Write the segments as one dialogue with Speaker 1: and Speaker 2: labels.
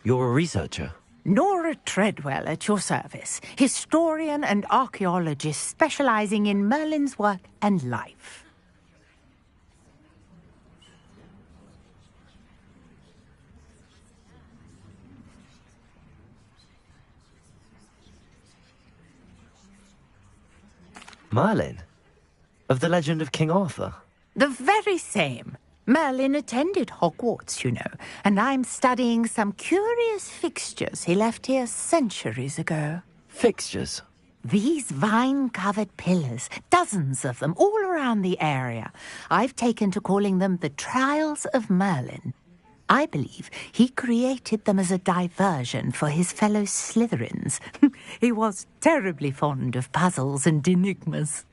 Speaker 1: You're a researcher?
Speaker 2: Nora Treadwell at your service, historian and archaeologist specializing in Merlin's work and life.
Speaker 1: Merlin? Of the legend of King Arthur?
Speaker 2: The very same. Merlin attended Hogwarts, you know, and I'm studying some curious fixtures he left here centuries ago.
Speaker 1: Fixtures?
Speaker 2: These vine-covered pillars, dozens of them, all around the area. I've taken to calling them the Trials of Merlin. I believe he created them as a diversion for his fellow Slytherins. He was terribly fond of puzzles and enigmas.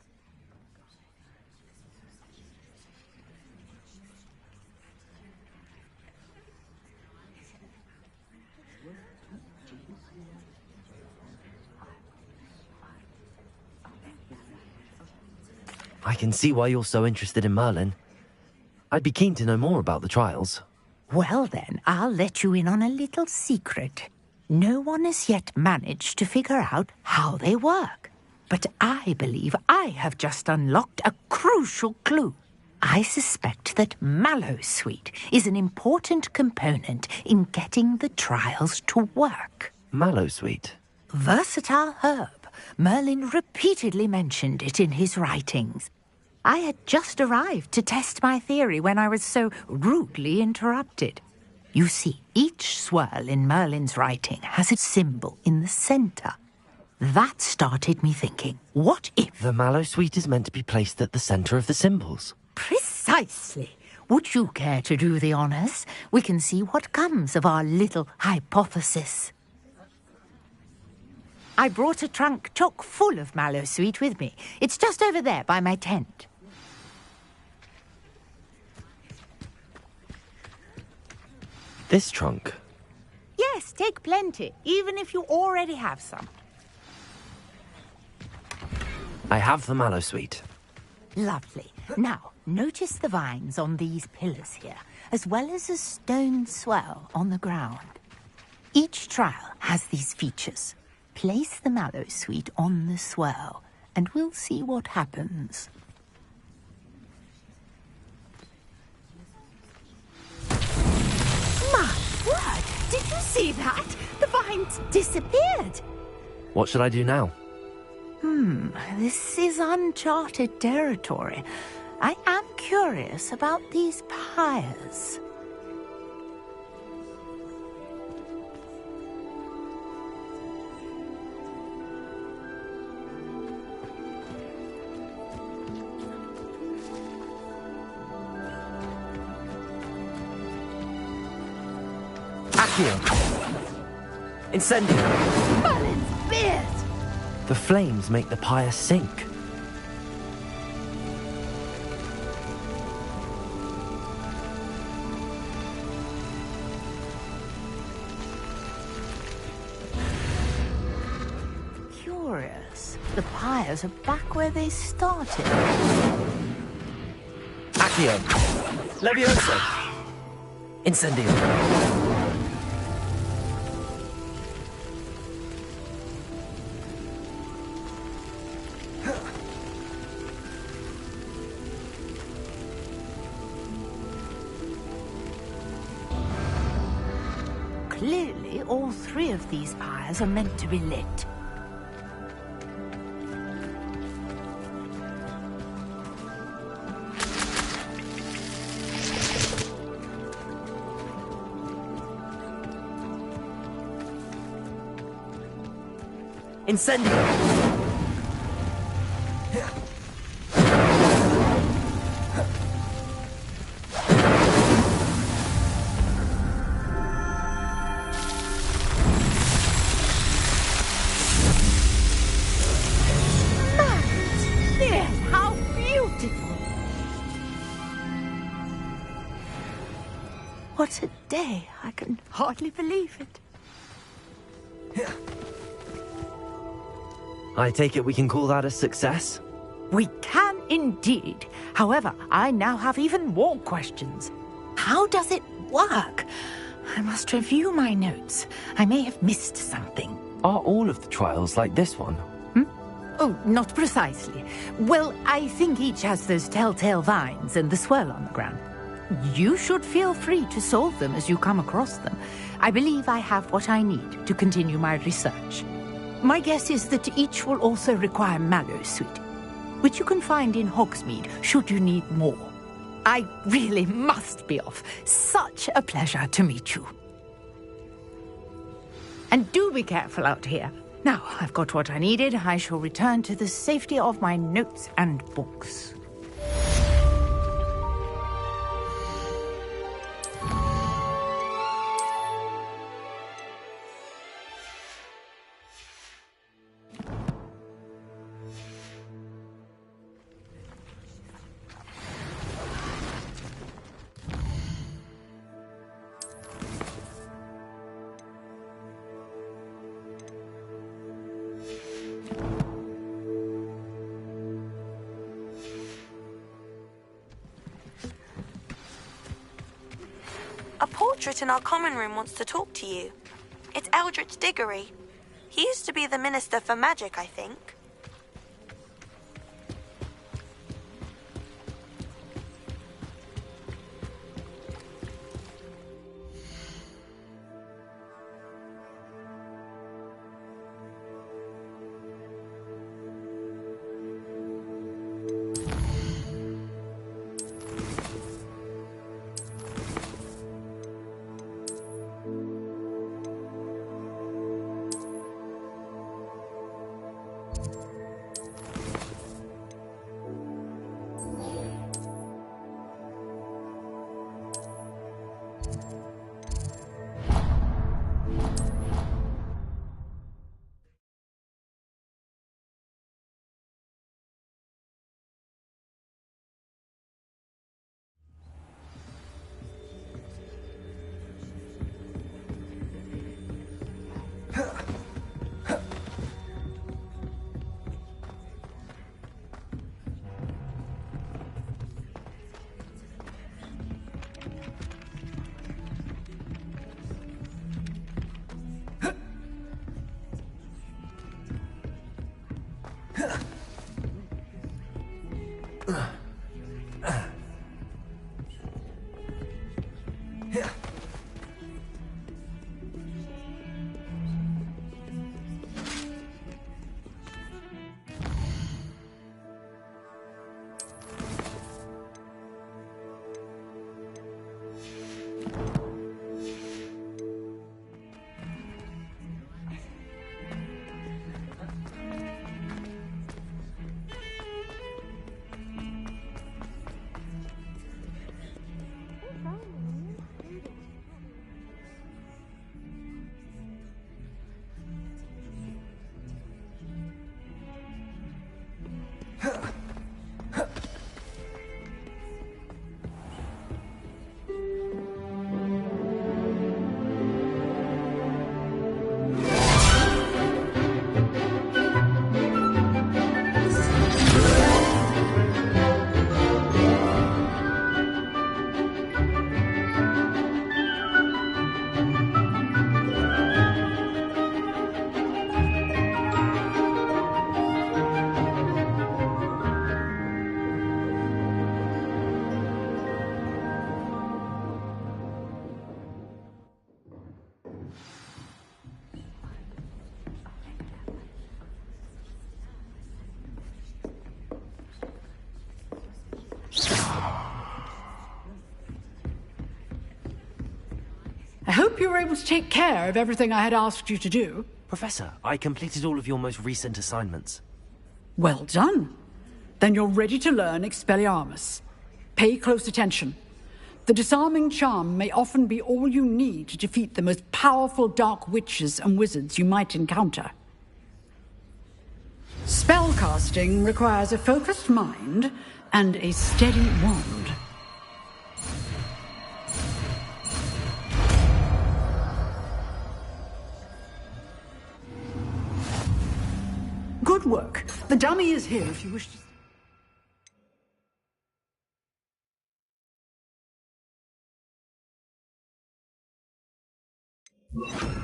Speaker 1: I can see why you're so interested in Merlin. I'd be keen to know more about the trials.
Speaker 2: Well then, I'll let you in on a little secret. No one has yet managed to figure out how they work. But I believe I have just unlocked a crucial clue. I suspect that Mallowsweet is an important component in getting the trials to work.
Speaker 1: Mallowsweet?
Speaker 2: Versatile herb. Merlin repeatedly mentioned it in his writings. I had just arrived to test my theory when I was so rudely interrupted. You see, each swirl in Merlin's writing has a symbol in the center. That started me thinking, what if...
Speaker 1: The Mallowsweet is meant to be placed at the center of the symbols.
Speaker 2: Precisely. Would you care to do the honors? We can see what comes of our little hypothesis. I brought a trunk chock full of Mallowsweet with me. It's just over there by my tent.
Speaker 1: This trunk?
Speaker 2: Yes, take plenty, even if you already have some.
Speaker 1: I have the Mallowsweet.
Speaker 2: Lovely. Now, notice the vines on these pillars here, as well as a stone swell on the ground. Each trial has these features. Place the Mallowsweet on the swell, and we'll see what happens. My word! Did you see that? The vines disappeared!
Speaker 1: What should I do now?
Speaker 2: This is uncharted territory. I am curious about these pyres.
Speaker 1: Accio! Incendio!
Speaker 2: Merlin's beard!
Speaker 1: The flames make the pyre sink.
Speaker 2: Curious. The pyres are back where they started.
Speaker 1: Accio! Levioso! Incendio!
Speaker 2: Clearly, all three of these pyres are meant to be lit.
Speaker 1: Incendio!
Speaker 2: What a day! I can hardly believe it.
Speaker 1: I take it we can call that a success?
Speaker 2: We can indeed. However, I now have even more questions. How does it work? I must review my notes. I may have missed something.
Speaker 1: Are all of the trials like this one?
Speaker 2: Oh, not precisely. Well, I think each has those telltale vines and the swirl on the ground. You should feel free to solve them as you come across them. I believe I have what I need to continue my research. My guess is that each will also require mallow sweet, which you can find in Hogsmeade should you need more. I really must be off. Such a pleasure to meet you. And do be careful out here. Now, I've got what I needed. I shall return to the safety of my notes and books.
Speaker 3: A portrait in our common room wants to talk to you. It's Eldritch Diggory. He used to be the Minister for Magic, I think.
Speaker 4: I hope you were able to take care of everything I had asked you to do.
Speaker 1: Professor, I completed all of your most recent assignments.
Speaker 4: Well done. Then you're ready to learn Expelliarmus. Pay close attention. The disarming charm may often be all you need to defeat the most powerful dark witches and wizards you might encounter. Spellcasting requires a focused mind and a steady wand. Good work. The dummy is here if you wish to...
Speaker 1: Just...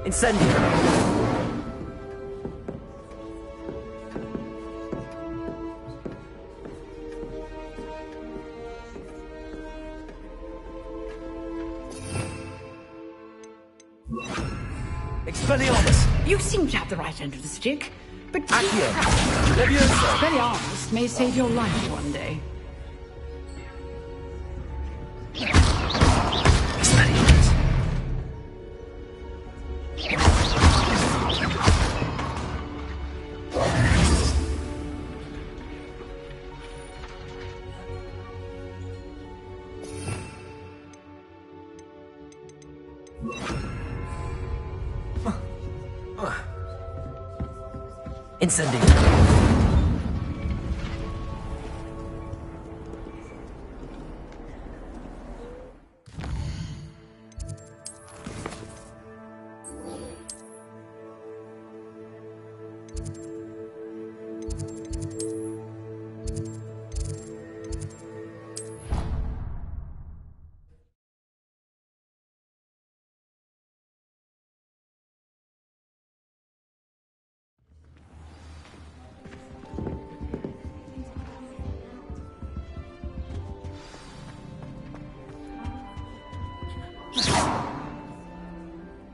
Speaker 1: Incendio! Expelliarmus!
Speaker 4: You seem to have the right end of the stick, but
Speaker 1: Accio! Leviosa!
Speaker 4: Expelliarmus may save your life one day.
Speaker 1: Expelliarmus! Incendio!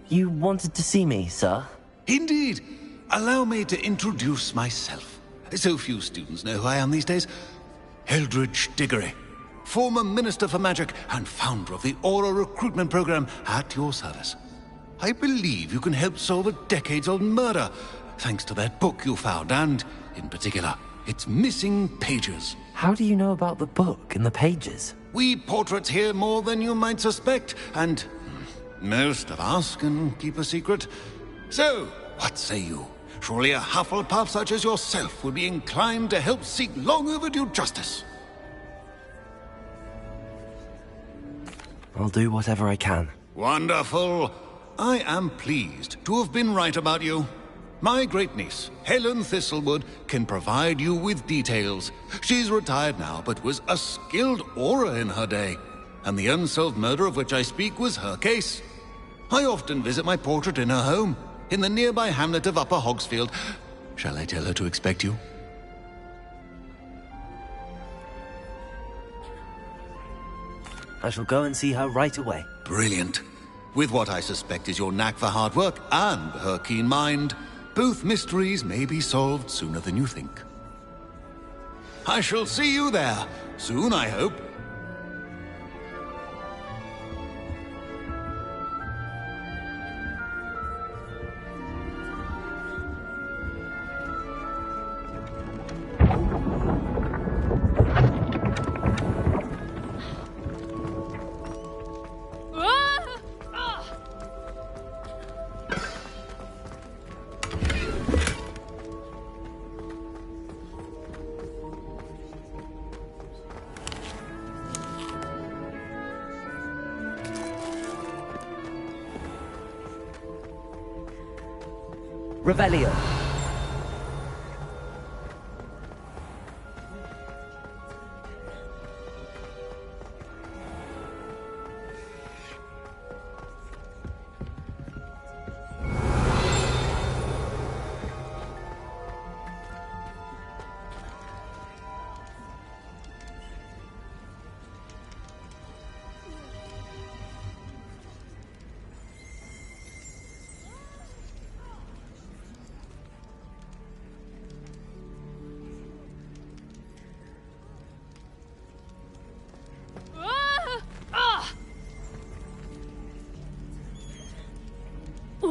Speaker 1: You wanted to see me, sir?
Speaker 5: Indeed. Allow me to introduce myself. So few students know who I am these days. Eldridge Diggory, former Minister for Magic and founder of the Aura Recruitment Program, at your service. I believe you can help solve a decades-old murder, thanks to that book you found, and, in particular, its missing pages.
Speaker 1: How do you know about the book and the pages?
Speaker 5: We portraits hear more than you might suspect, and most of us can keep a secret. So, what say you? Surely a Hufflepuff such as yourself would be inclined to help seek long overdue justice.
Speaker 1: I'll do whatever I can.
Speaker 5: Wonderful. I am pleased to have been right about you. My great-niece, Helen Thistlewood, can provide you with details. She's retired now, but was a skilled aura in her day. And the unsolved murder of which I speak was her case. I often visit my portrait in her home, in the nearby hamlet of Upper Hogsfield. Shall I tell her to expect you?
Speaker 1: I shall go and see her right away.
Speaker 5: Brilliant. With what I suspect is your knack for hard work and her keen mind, both mysteries may be solved sooner than you think. I shall see you there, soon I hope.
Speaker 1: Revelio.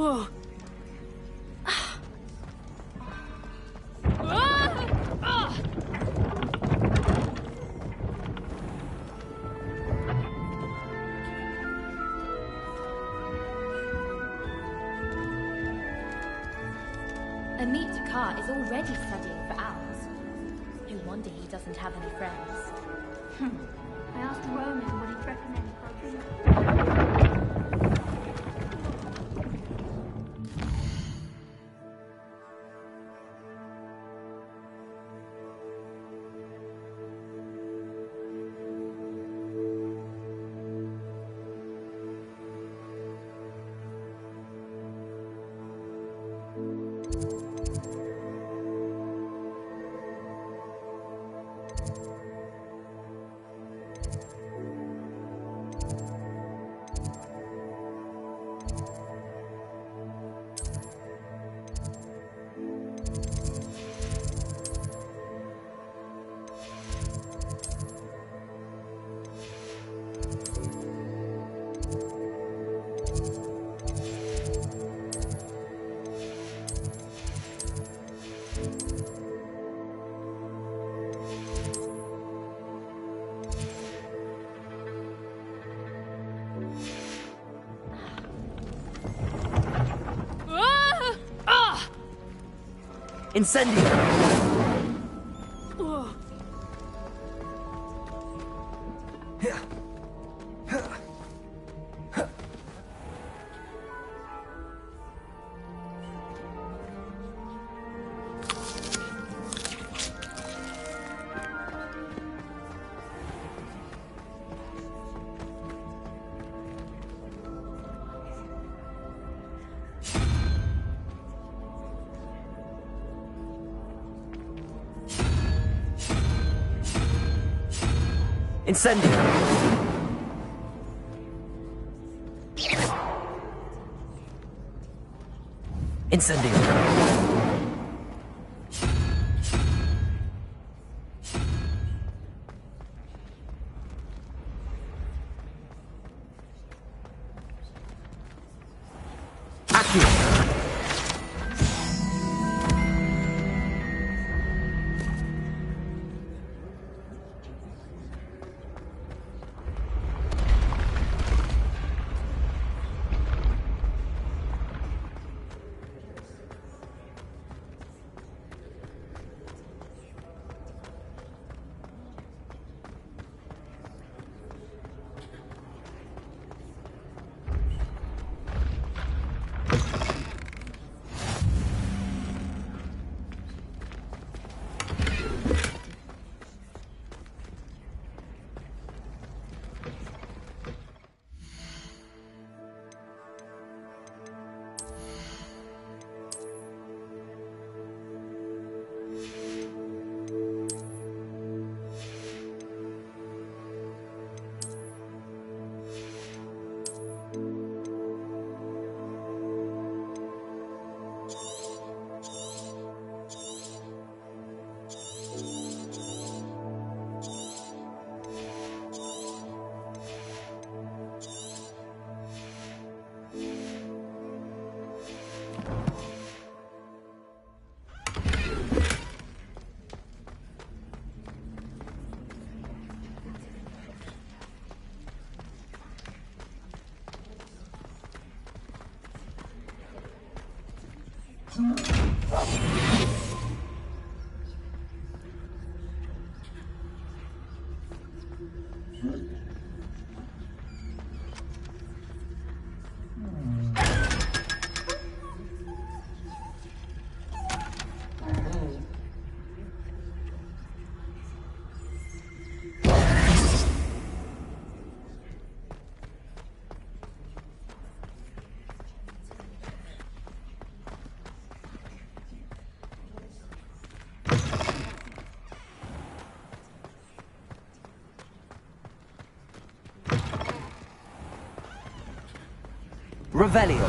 Speaker 6: Amit Kar is already studying for owls. No wonder he doesn't have any friends.
Speaker 7: I asked Roman what he'd recommend for a dinner.
Speaker 1: Incendio! Incendio! Incendio! Accio! Revelio.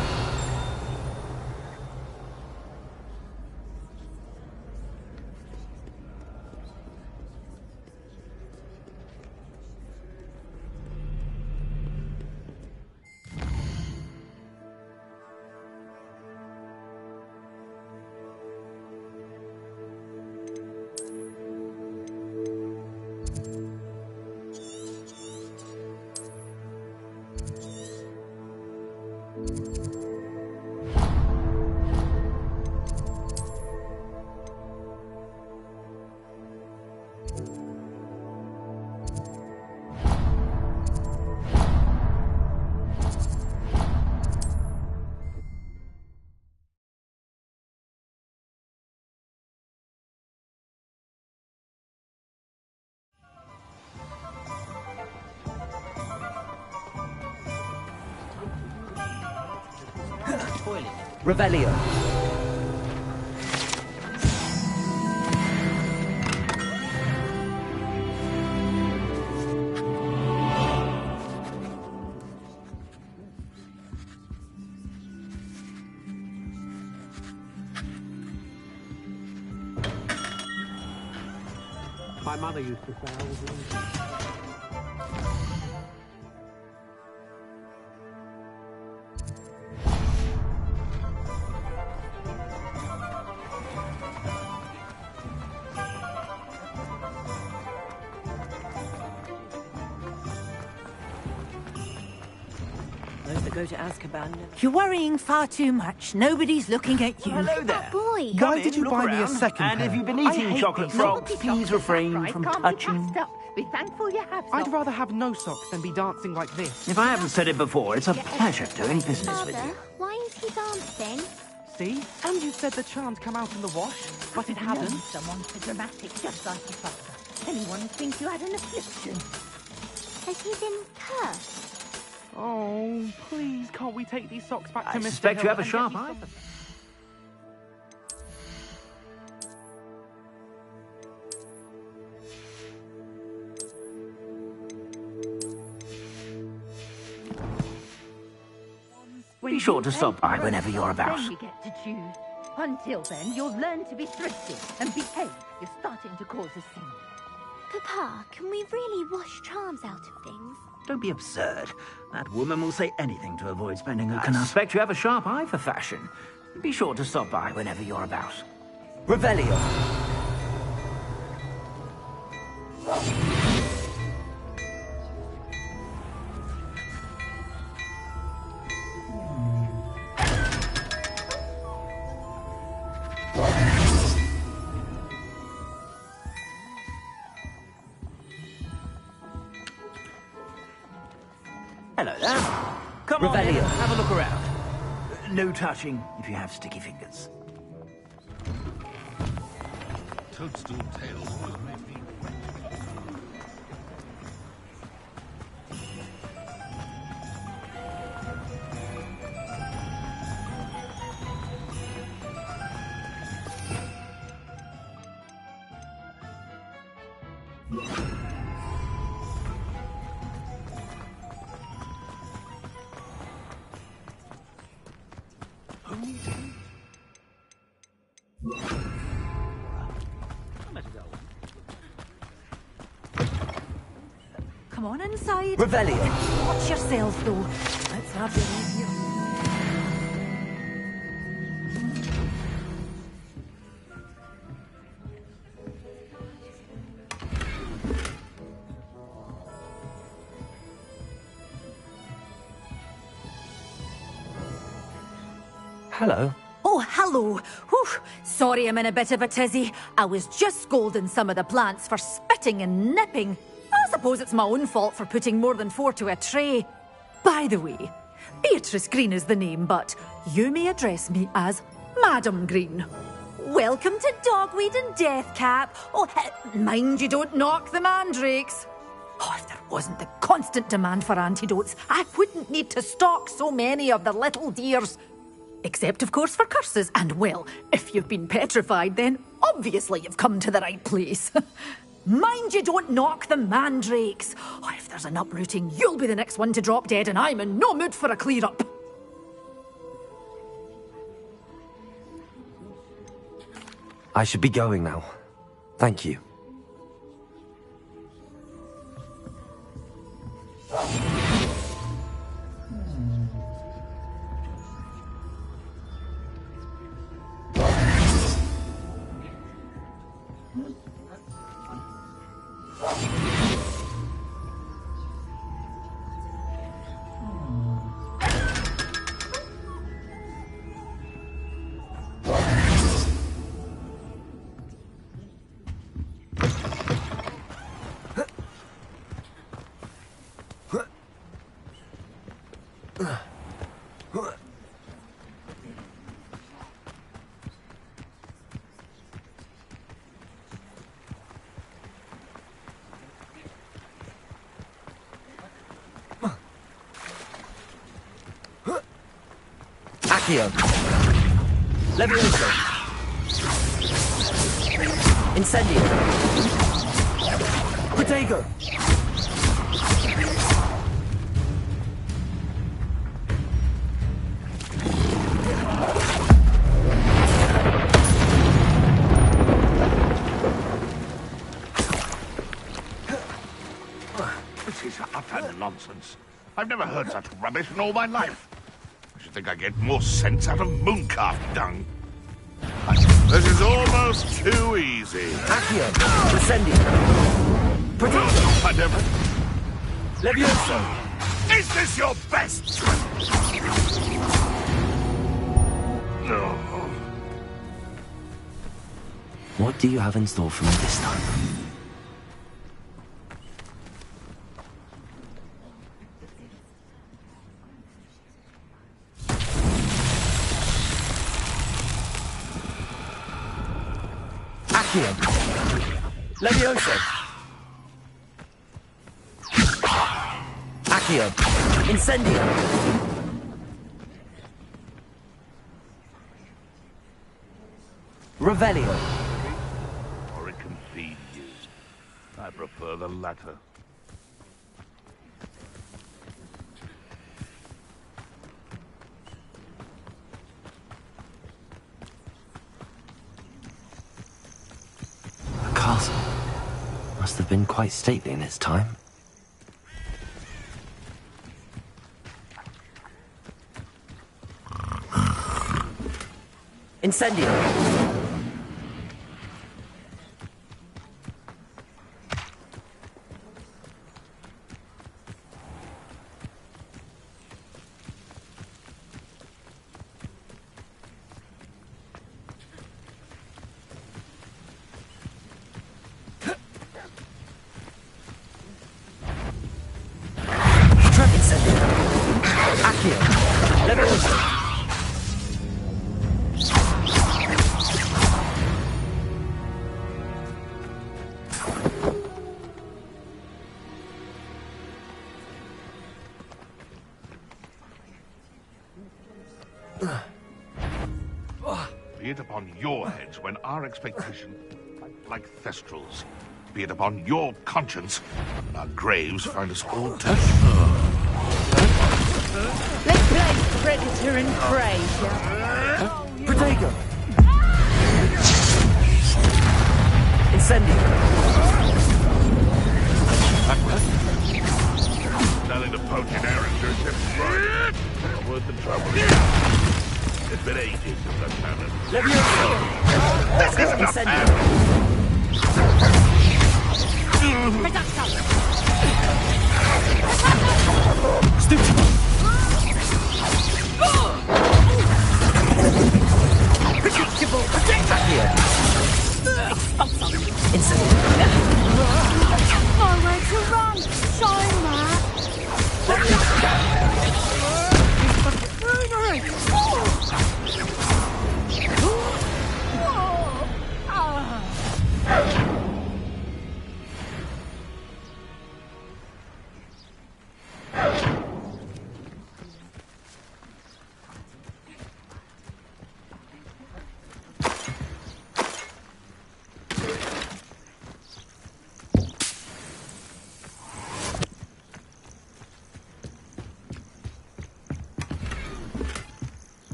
Speaker 1: Revelio.
Speaker 8: My mother used to say I was
Speaker 9: Those that go to Azkaban.
Speaker 2: You're worrying far too much. Nobody's looking at you.
Speaker 9: Hello there.
Speaker 7: Boy.
Speaker 8: Why did you buy me a second
Speaker 10: And
Speaker 8: pair?
Speaker 10: if you've been eating chocolate frogs, please refrain from touching.
Speaker 2: Be thankful you have
Speaker 8: I'd rather have no socks than be dancing like this.
Speaker 10: If I haven't said it before, it's a pleasure doing business with
Speaker 7: Father,
Speaker 10: you.
Speaker 7: why is he dancing?
Speaker 8: See? And you said the charms come out in the wash, but it hadn't.
Speaker 2: Someone so dramatic, just like your father. Anyone who thinks you had an affliction.
Speaker 7: Has he been cursed?
Speaker 8: Oh, please, can't we take these socks back to
Speaker 10: I
Speaker 8: Mr.
Speaker 10: suspect
Speaker 8: Hill
Speaker 10: you have a
Speaker 8: and
Speaker 10: sharp
Speaker 8: get me
Speaker 10: eye.
Speaker 8: some-
Speaker 10: Be sure to stop by whenever you're about.
Speaker 2: Then you get to choose. Until then, you'll learn to be thrifty and behave. You're starting to cause a scene.
Speaker 7: Papa, can we really wash charms out of things?
Speaker 10: Don't be absurd. That woman will say anything to avoid spending her I suspect you have a sharp eye for fashion. Be sure to stop by whenever you're about.
Speaker 1: Revelio.
Speaker 10: Hello there. Come on in,
Speaker 1: Revelio.
Speaker 10: have a look around. No touching if you have sticky fingers.
Speaker 5: Toadstool tails will make me.
Speaker 2: Come on inside.
Speaker 1: Revelio.
Speaker 2: Watch yourselves, though. Let's have it easier.
Speaker 1: Hello.
Speaker 2: Oh, hello. Whew. Sorry I'm in a bit of a tizzy. I was just scolding some of the plants for spitting and nipping. I suppose it's my own fault for putting more than 4 to a tray. By the way, Beatrice Green is the name, but you may address me as Madam Green. Welcome to Dogweed and Deathcap. Oh, mind you don't knock the mandrakes. Oh, if there wasn't the constant demand for antidotes, I wouldn't need to stock so many of the little dears. Except, of course, for curses. And, well, if you've been petrified, then obviously you've come to the right place. Mind you don't knock the mandrakes. Oh, if there's an uprooting, you'll be the next one to drop dead, and I'm in no mood for a clear-up.
Speaker 1: I should be going now. Thank you. Accio. Levioso. Incendio. Protego.
Speaker 9: This is utter nonsense. I've never heard such rubbish in all my life. I should think I get more sense out of mooncalf dung. This is almost too easy.
Speaker 1: Accio. Incendio. Protego.
Speaker 9: I never...
Speaker 1: Levioso.
Speaker 9: Is this your best? No.
Speaker 1: What do you have in store for me this time? Accio. Levioso. Accio. Incendio. Revelio.
Speaker 9: Or it can feed you. I prefer the latter.
Speaker 1: The castle must have been quite stately in its time. Incendio. Accio. Levioso.
Speaker 9: Be it upon your heads when our expectation, like Thestrals. Be it upon your conscience when our graves find us all dead.
Speaker 2: Let's play predator and prey, shall we?
Speaker 1: Protego. Incendio.
Speaker 9: Nothing to poach an Erringer except fried. Not worth the trouble. It's been ages since I've had it.
Speaker 1: Levioso.
Speaker 9: This isn't a
Speaker 1: Incendio.
Speaker 2: Predictable.
Speaker 1: Accio. Incendio.
Speaker 7: Nowhere to run. Shine, Matt.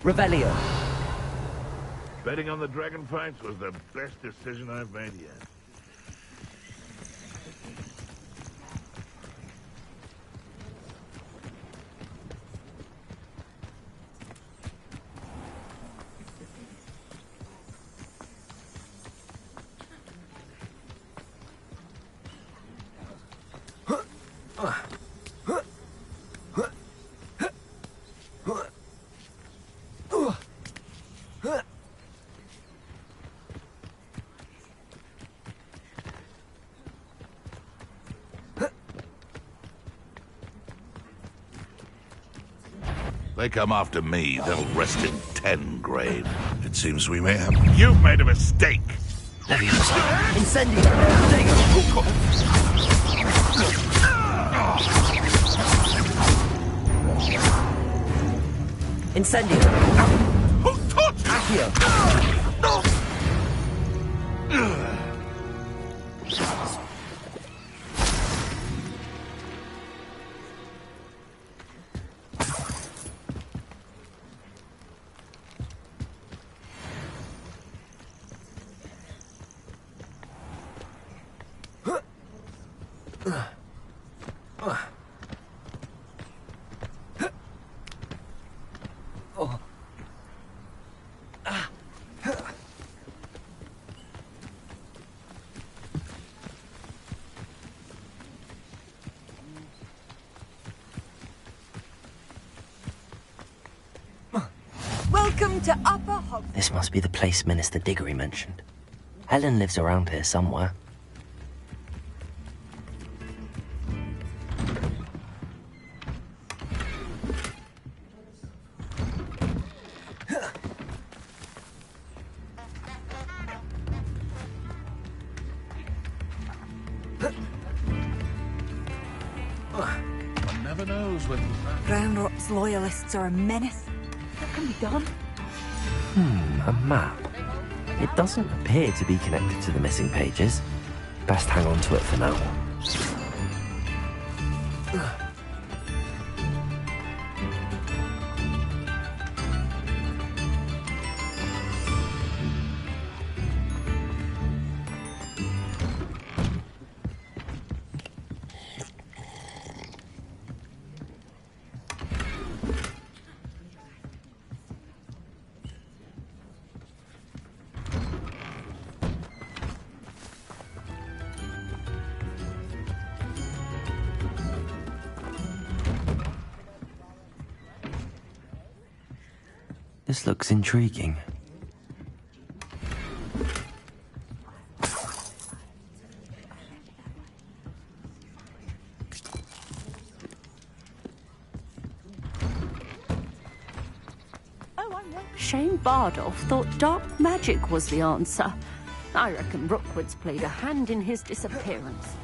Speaker 1: Revelio.
Speaker 9: Betting on the dragon fights was the best decision I've made yet. They come after me, they'll rest in 10 graves.
Speaker 5: It seems we may have...
Speaker 9: You've made a mistake!
Speaker 1: Levioso. Incendio. Protego. Incendio!
Speaker 9: Who taught you?
Speaker 1: Accio!
Speaker 2: Welcome to Upper Hogwarts.
Speaker 1: This must be the place Minister Diggory mentioned. Helen lives around here somewhere.
Speaker 9: One never knows when...
Speaker 2: Groundrot's loyalists are a menace. What can be done?
Speaker 1: A map. It doesn't appear to be connected to the missing pages. Best hang on to it for now. This looks intriguing.
Speaker 11: Shane Bardolph thought dark magic was the answer. I reckon Rookwood's played a hand in his disappearance.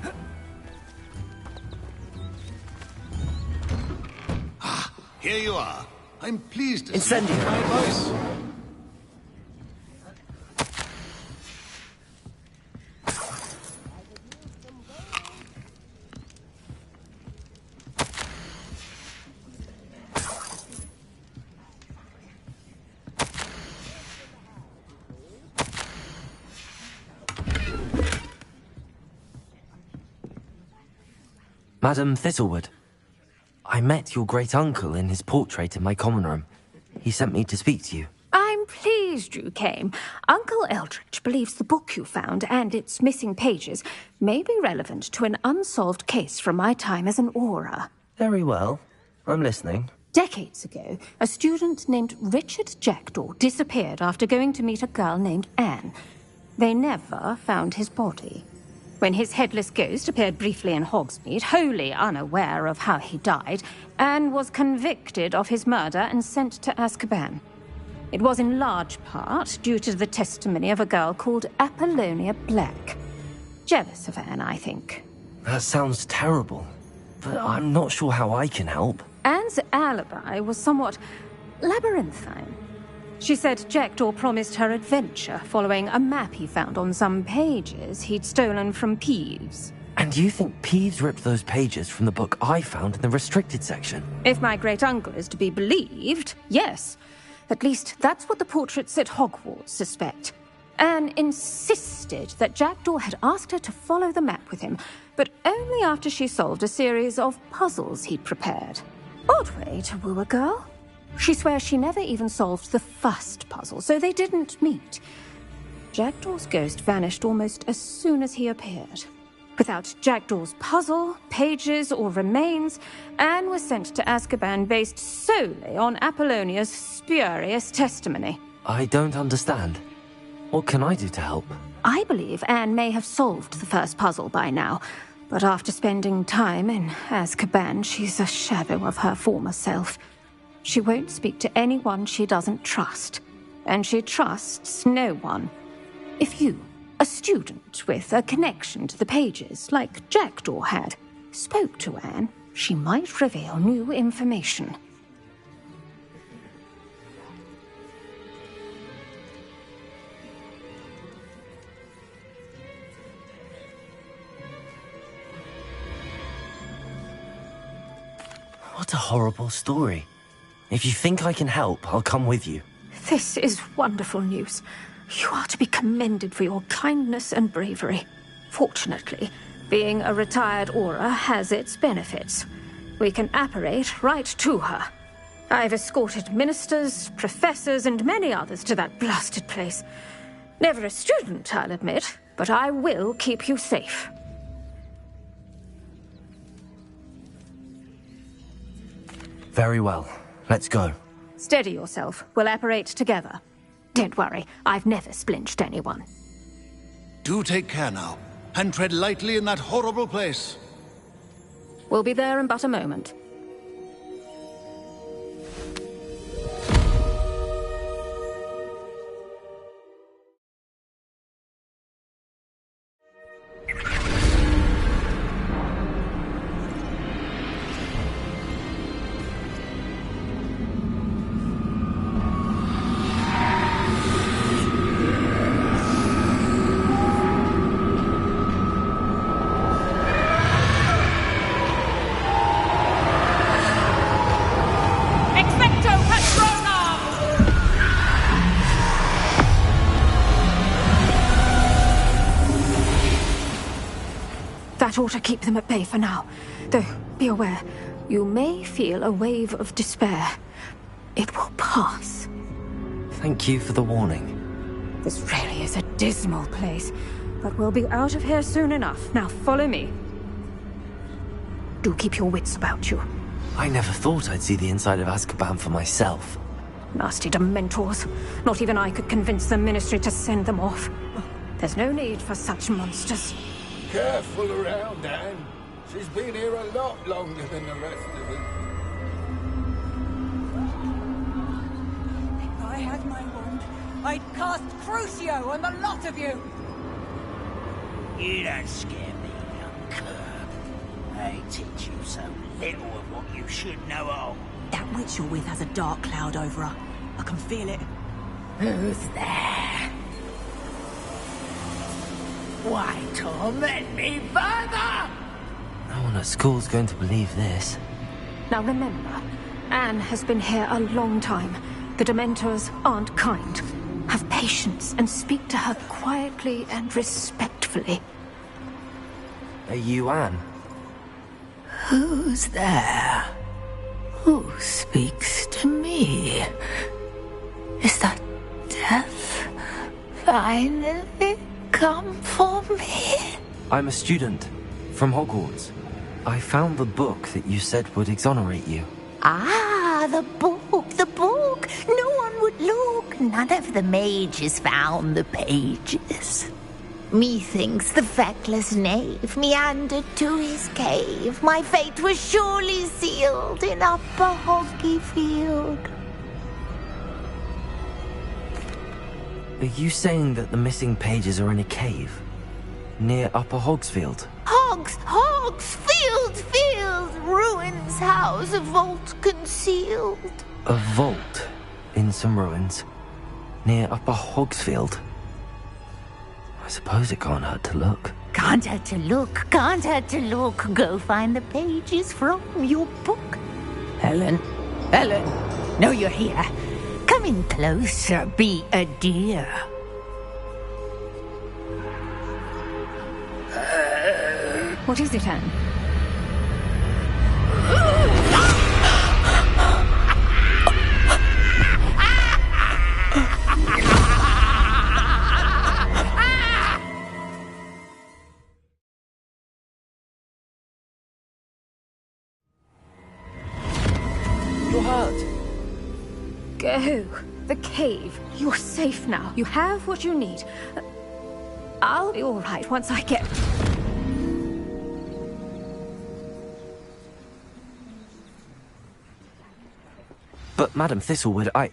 Speaker 5: Here you are. I'm pleased to
Speaker 1: Incendio.
Speaker 5: see my advice.
Speaker 1: Madam Thistlewood, I met your great-uncle in his portrait in my common room. He sent me to speak to you.
Speaker 11: I'm pleased you came. Uncle Eldridge believes the book you found and its missing pages may be relevant to an unsolved case from my time as an aura.
Speaker 1: Very well. I'm listening.
Speaker 11: Decades ago, a student named Richard Jackdaw disappeared after going to meet a girl named Anne. They never found his body. When his headless ghost appeared briefly in Hogsmeade, wholly unaware of how he died, Anne was convicted of his murder and sent to Azkaban. It was in large part due to the testimony of a girl called Apollonia Black. Jealous of Anne, I think.
Speaker 1: That sounds terrible, but I'm not sure how I can help.
Speaker 11: Anne's alibi was somewhat labyrinthine. She said Jackdaw promised her adventure following a map he found on some pages he'd stolen from Peeves.
Speaker 1: And you think Peeves ripped those pages from the book I found in the restricted section?
Speaker 11: If my great-uncle is to be believed, yes. At least that's what the portraits at Hogwarts suspect. Anne insisted that Jackdaw had asked her to follow the map with him, but only after she solved a series of puzzles he'd prepared. Odd way to woo a girl. She swears she never even solved the first puzzle, so they didn't meet. Jackdaw's ghost vanished almost as soon as he appeared. Without Jackdaw's puzzle, pages, or remains, Anne was sent to Azkaban based solely on Apollonia's spurious testimony.
Speaker 1: I don't understand. What can I do to help?
Speaker 11: I believe Anne may have solved the first puzzle by now, but after spending time in Azkaban, she's a shadow of her former self. She won't speak to anyone she doesn't trust, and she trusts no one. If you, a student with a connection to the pages, like Jackdaw had, spoke to Anne, she might reveal new information.
Speaker 1: What a horrible story. If you think I can help, I'll come with you.
Speaker 11: This is wonderful news. You are to be commended for your kindness and bravery. Fortunately, being a retired Aura has its benefits. We can apparate right to her. I've escorted ministers, professors, and many others to that blasted place. Never a student, I'll admit, but I will keep you safe.
Speaker 1: Very well. Let's go.
Speaker 11: Steady yourself. We'll apparate together. Don't worry, I've never splinched anyone.
Speaker 5: Do take care now, and tread lightly in that horrible place.
Speaker 11: We'll be there in but a moment. That ought to keep them at bay for now. Though, be aware, you may feel a wave of despair. It will pass.
Speaker 1: Thank you for the warning.
Speaker 11: This really is a dismal place, but we'll be out of here soon enough. Now follow me. Do keep your wits about you.
Speaker 1: I never thought I'd see the inside of Azkaban for myself.
Speaker 11: Nasty Dementors. Not even I could convince the Ministry to send them off. There's no need for such monsters.
Speaker 12: Careful around, Anne. She's been here a lot longer than the rest of us.
Speaker 13: If I had my wand, I'd cast Crucio on the lot of you!
Speaker 14: You don't scare me, young cur. I teach you so little of what you should know of.
Speaker 13: That witch you're with has a dark cloud over her. I can feel it.
Speaker 14: Who's there? Why torment me further?
Speaker 1: No one at school's going to believe this.
Speaker 11: Now remember, Anne has been here a long time. The Dementors aren't kind. Have patience and speak to her quietly and respectfully.
Speaker 1: Are you Anne?
Speaker 2: Who's there? Who speaks to me? Is that death finally come for me?
Speaker 1: I'm a student from Hogwarts. I found the book that you said would exonerate you.
Speaker 2: Ah, the book, the book. No one would look. None of the mages found the pages. Methinks the feckless knave meandered to his cave. My fate was surely sealed in Upper Hoggyfield.
Speaker 1: Are you saying that the missing pages are in a cave? Near Upper Hogsfield?
Speaker 2: Field! Ruins house, a vault concealed.
Speaker 1: A vault in some ruins? Near Upper Hogsfield? I suppose it can't hurt to look.
Speaker 2: Can't hurt to look. Go find the pages from your book. Helen, know you're here. Come in closer, be a dear.
Speaker 11: What is it, Anne?
Speaker 1: You're hurt.
Speaker 11: Go. The cave. You're safe now. You have what you need. I'll be all right once I get...
Speaker 1: But Madam Thistlewood, I...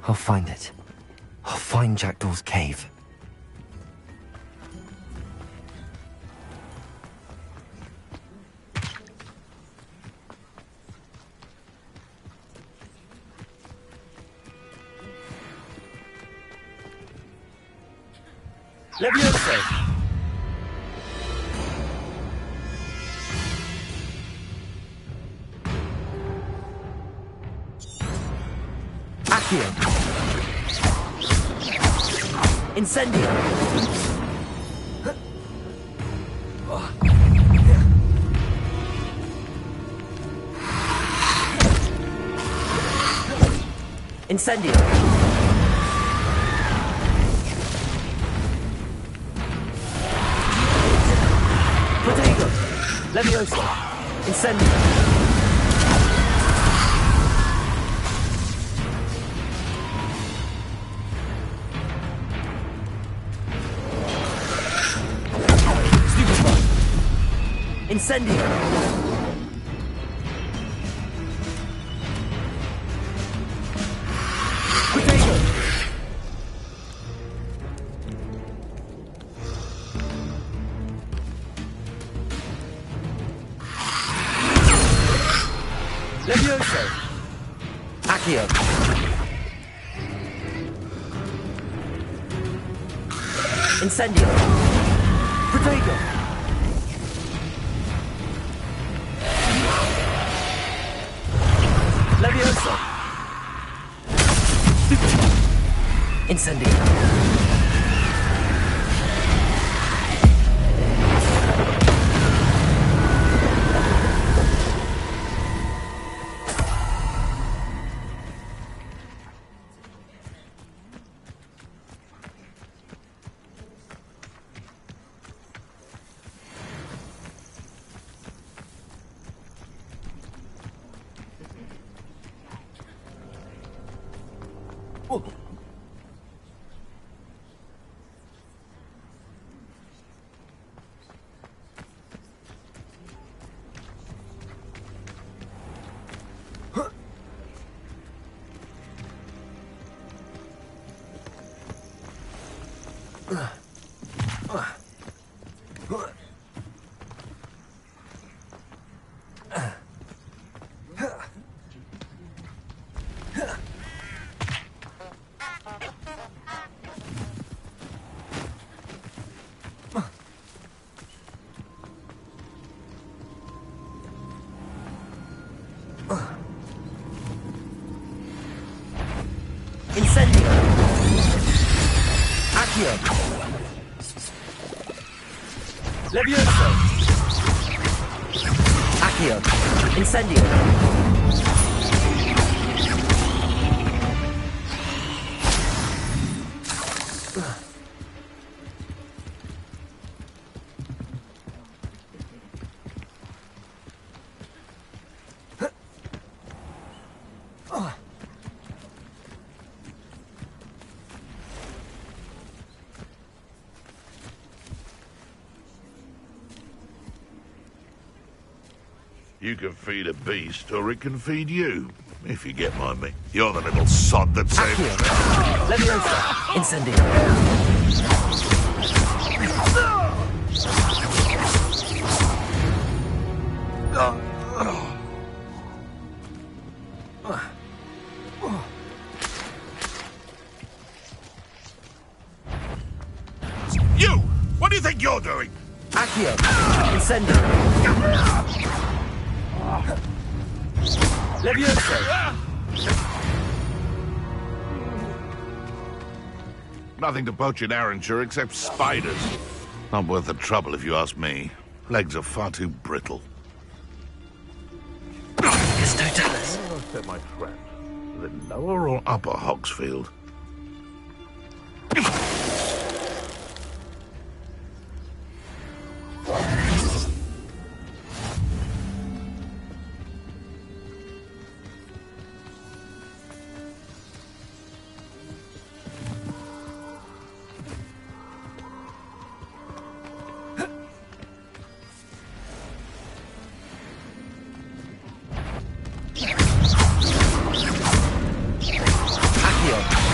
Speaker 1: I'll find it. I'll find Jackdaw's cave.
Speaker 15: Levioso!
Speaker 1: Accio! Incendio! Incendio! Protego! Levioso! Incendio! Incendio! Protego! Levioso! Accio! Incendio! Protego! Levioso! Incendio! Incendio! Accio! Levioso! Accio! Incendio!
Speaker 9: You can feed a beast, or it can feed you, if you get my meaning. You're the little sod that saved me.
Speaker 1: Levioso! Incendio!
Speaker 9: You! What do you think you're doing?
Speaker 1: Accio! Incendio! Levioso!
Speaker 9: Nothing to poach in Arranshire except spiders. Not worth the trouble if you ask me. Legs are far too brittle.
Speaker 1: Custodalis!
Speaker 9: Said my friend. The lower or upper Hogsfield?
Speaker 1: Accio!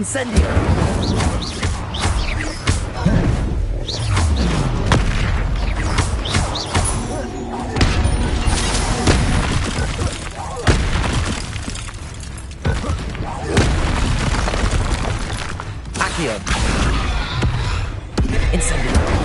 Speaker 1: Incendio! Accio! Incendio!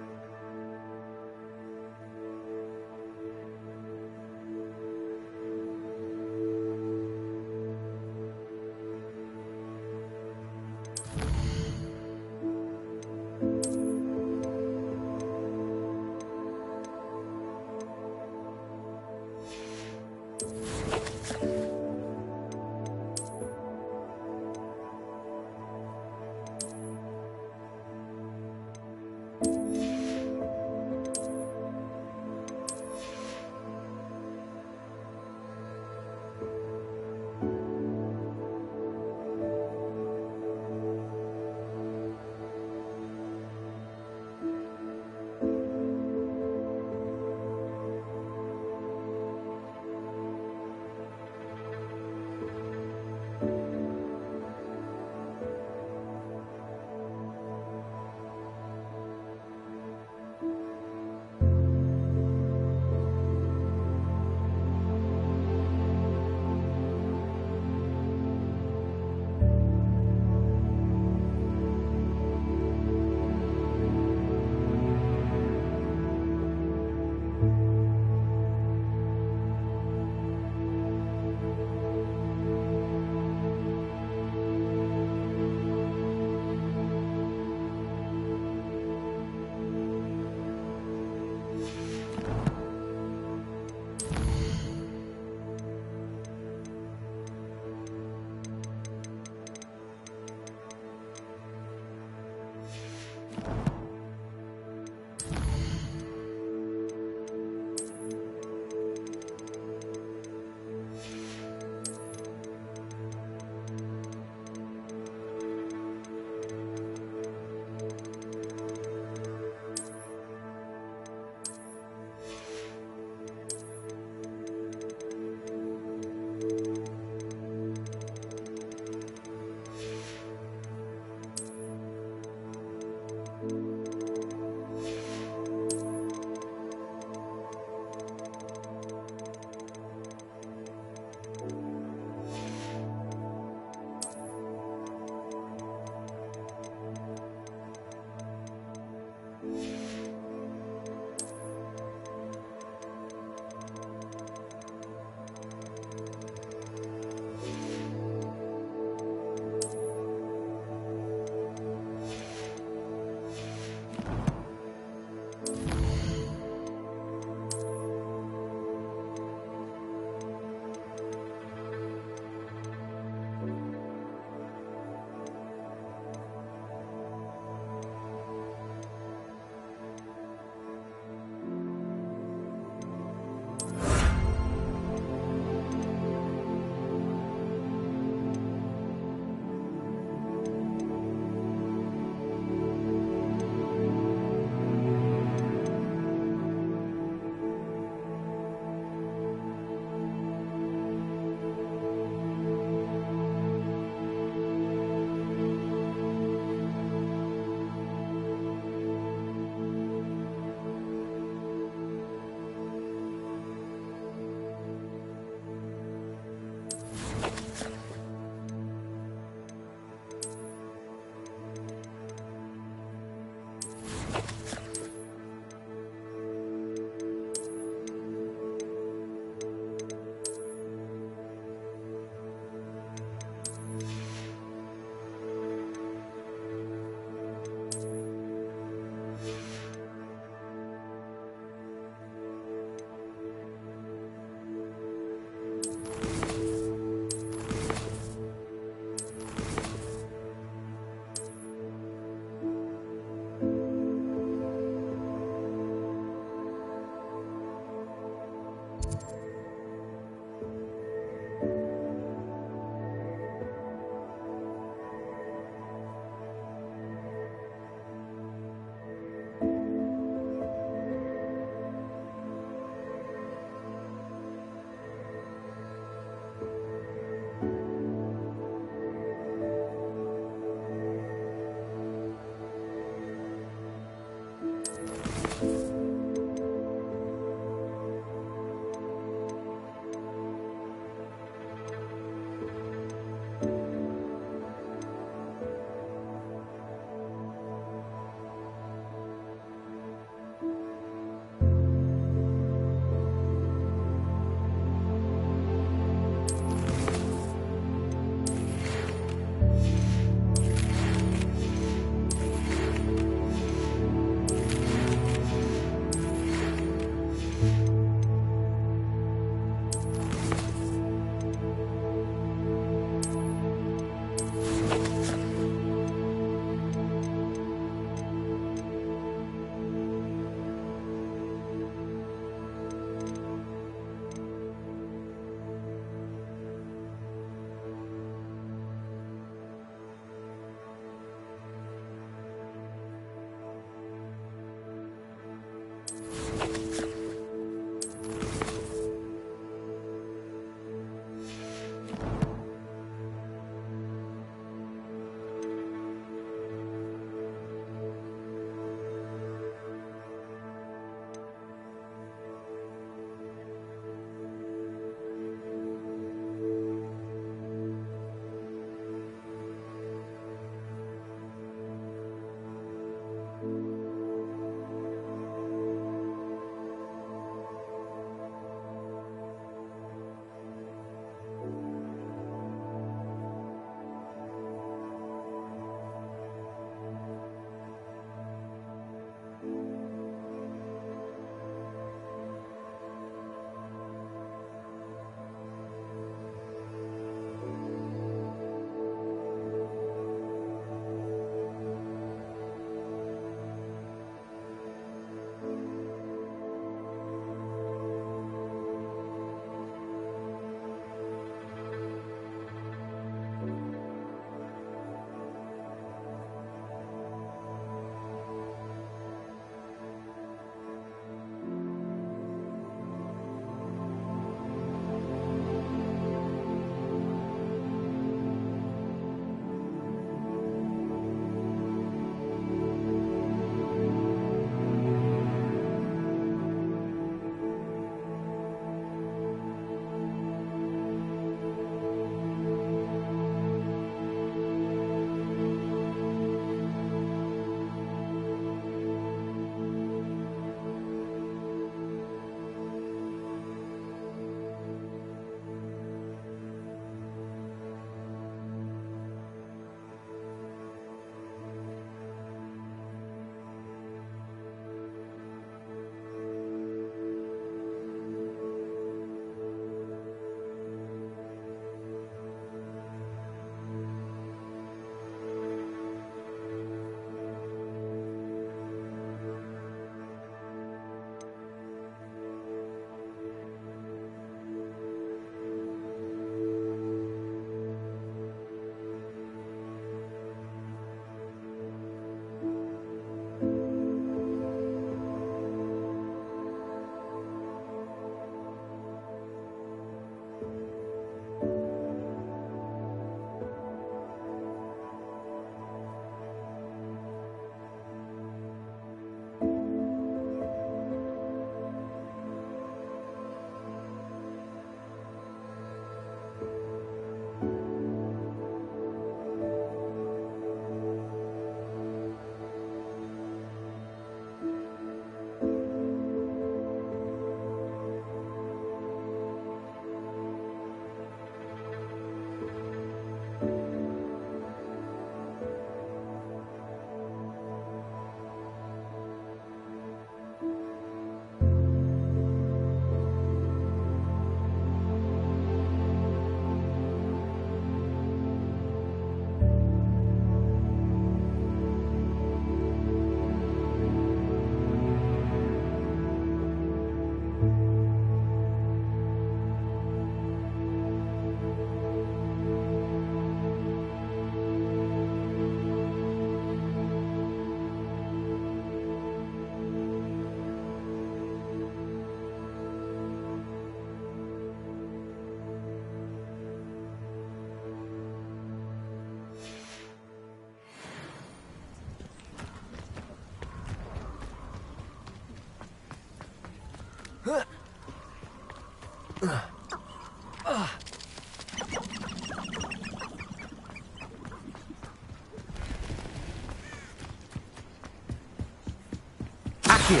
Speaker 1: Accio!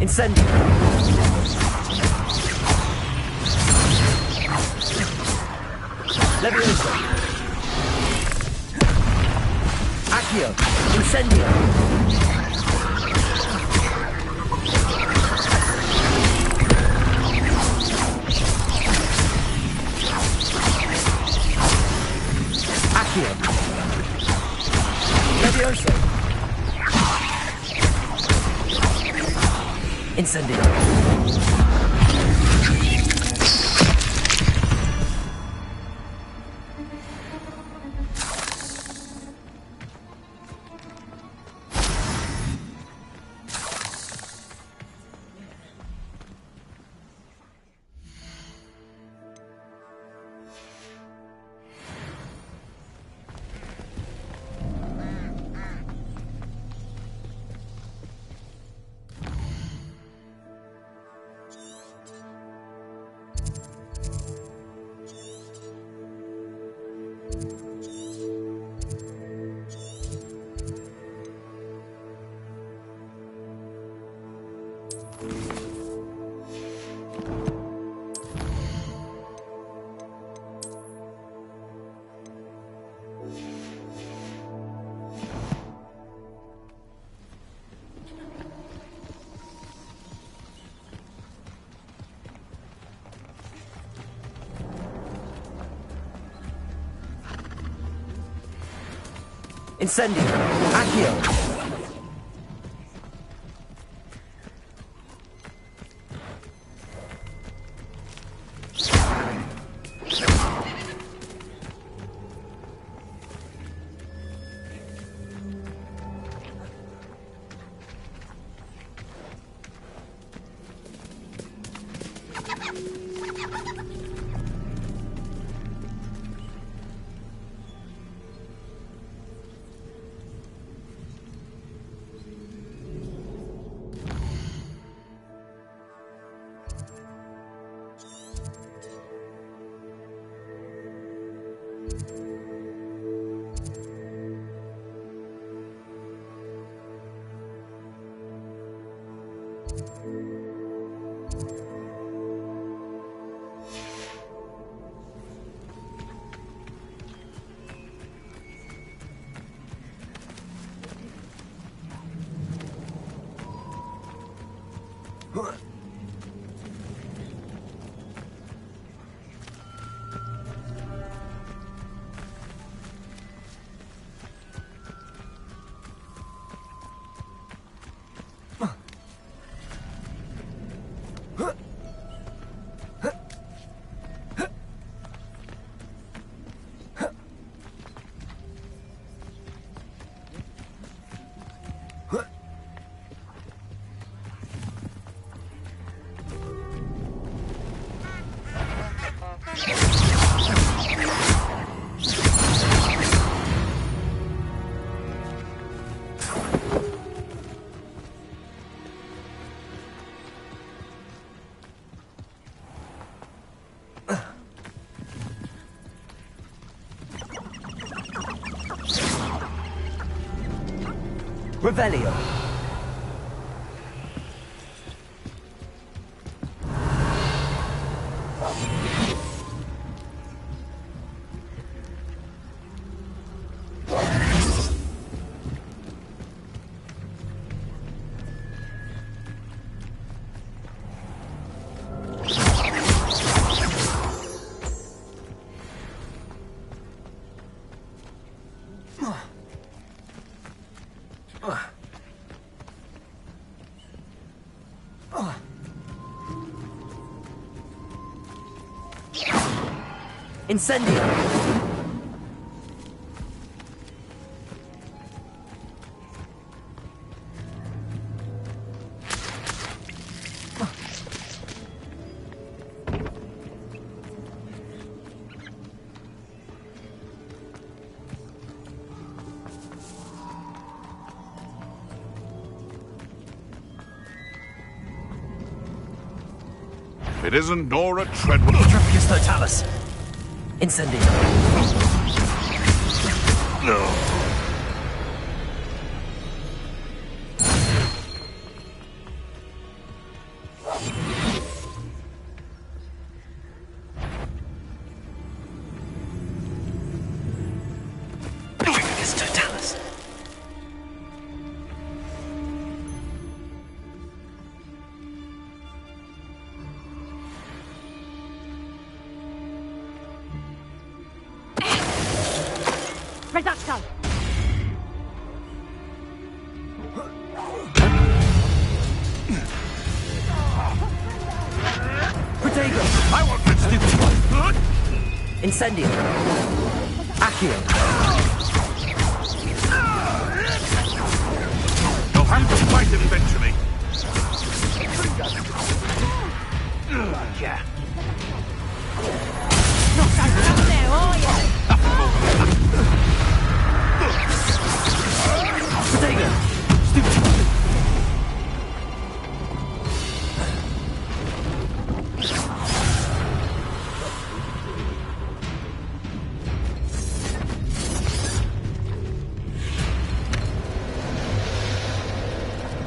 Speaker 1: Incendio! Levioso! Accio! Incendio! Accio! Levioso! Incendio! Incendio! Accio! Revelio! Incendio!
Speaker 9: It isn't Nora Treadwell.
Speaker 1: Trafficus totalis. Incendio.
Speaker 9: No.
Speaker 1: Trafficus totalis.
Speaker 6: Reducto!
Speaker 1: Protego.
Speaker 9: I want that stupid one.
Speaker 1: Incendio. Accio.
Speaker 9: You'll have to fight him eventually.
Speaker 10: Yeah.
Speaker 6: Not so tough now, are you?
Speaker 1: Protego. Stupid one.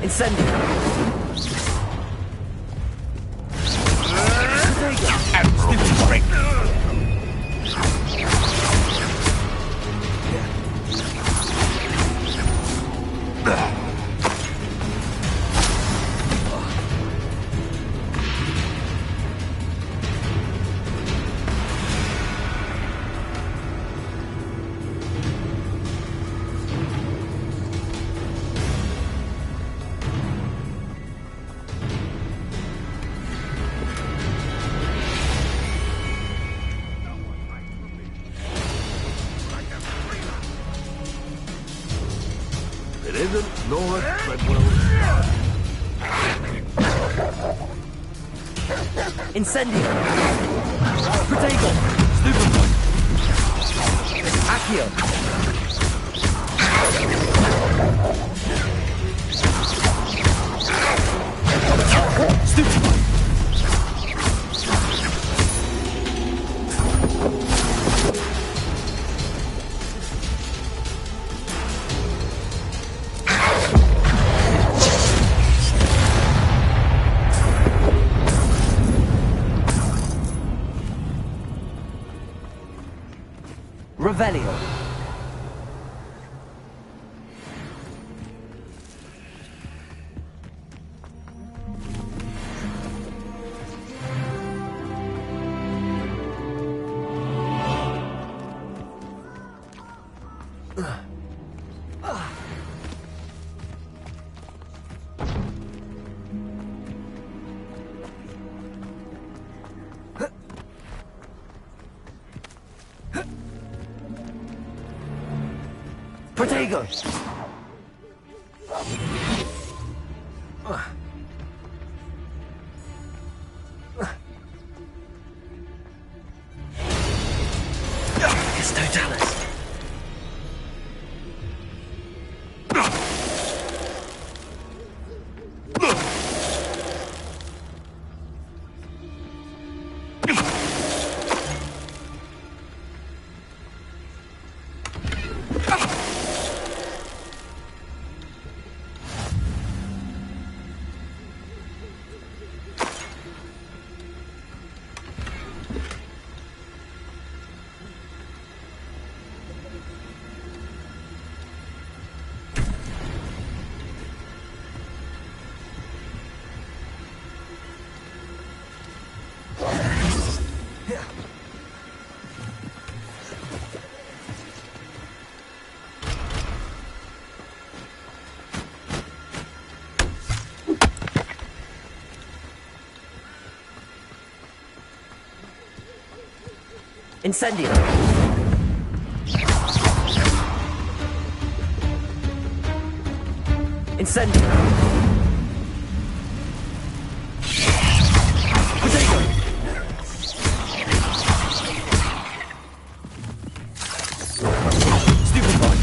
Speaker 1: Incendio.
Speaker 9: Admiral Drake. It isn't Nora Treadwell.
Speaker 1: Incendio. Protego. Stupid one. Accio. Stupid one. Revelio. Protego. Trafficus totalis. Incendio. Incendio. Protego. Stupid boy.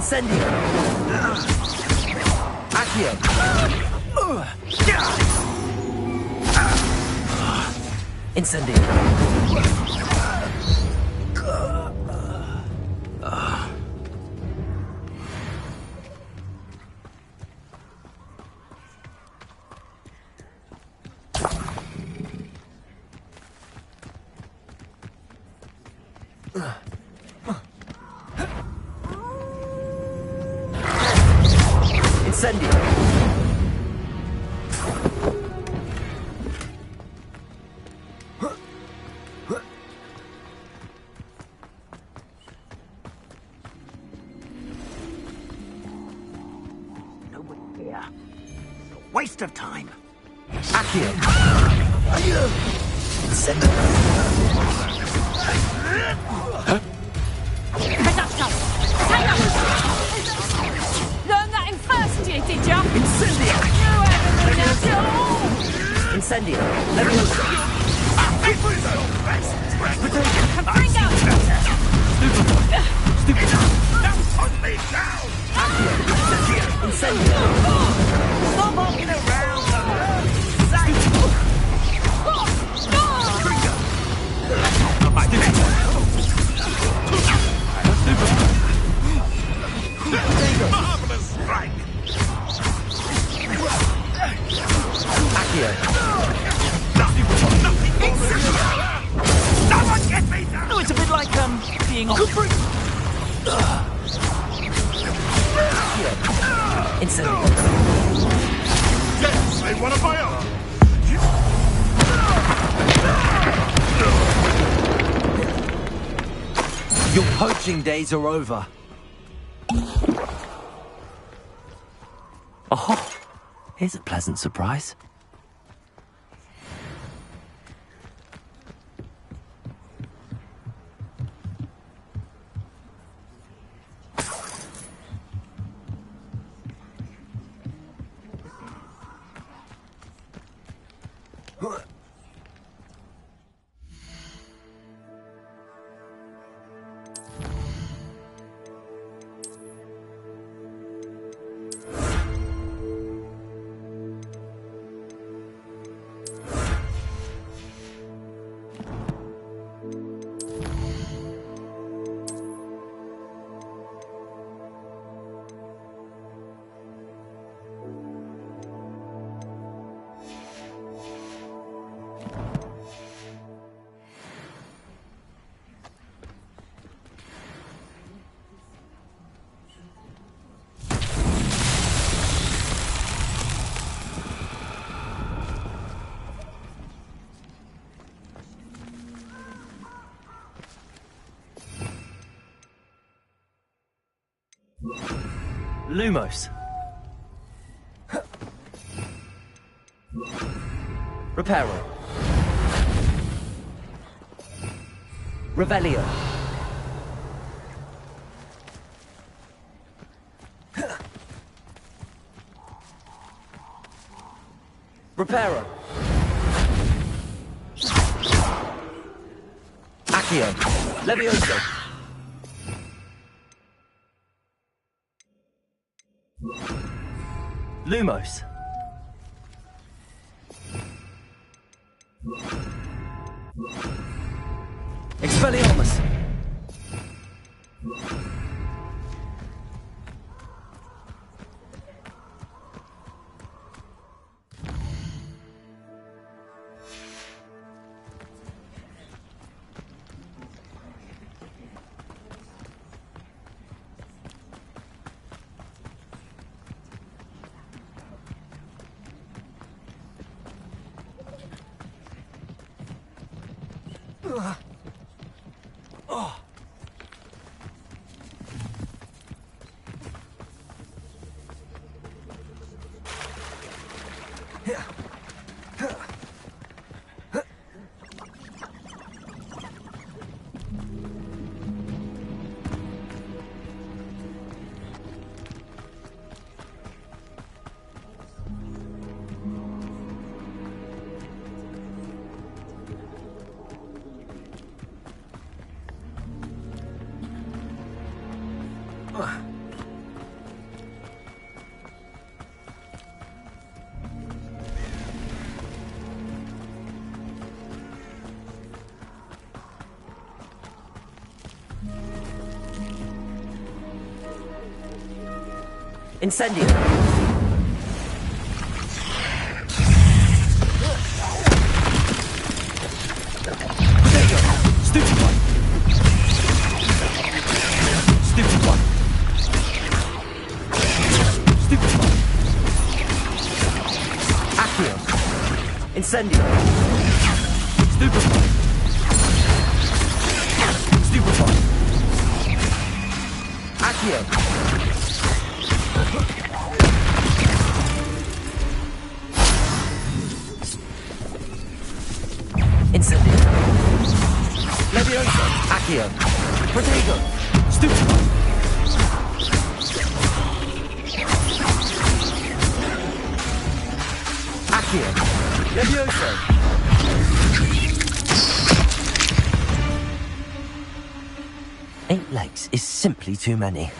Speaker 1: Incendio! Accio! Incendio! Incendio!
Speaker 10: Nobody here. It's a waste of time.
Speaker 1: Accio! Incendio!
Speaker 11: Learn that in first year, did ya?
Speaker 1: Incendio! Incendio! Leviosa! Incendio!
Speaker 14: Stop walking around!
Speaker 9: Marvelous strike!
Speaker 1: Accio!
Speaker 14: Someone get me down!
Speaker 8: No, it's a bit like, being on...
Speaker 1: Incendio!
Speaker 9: Yes, save one of my own!
Speaker 1: Your poaching days are over. Oh, here's a pleasant surprise. Lumos. Reparo. Revelio. Reparo. Accio. Levioso. Lumos. Expelliarmus. Incendio! Stupid one! Stupid one! Stupid one! Accio! Incendio! Stupid one! Stupid one! Accio! Incendio! Levioso! Accio! Protego! Stupid one! Accio! Levioso! 8 legs is simply too many.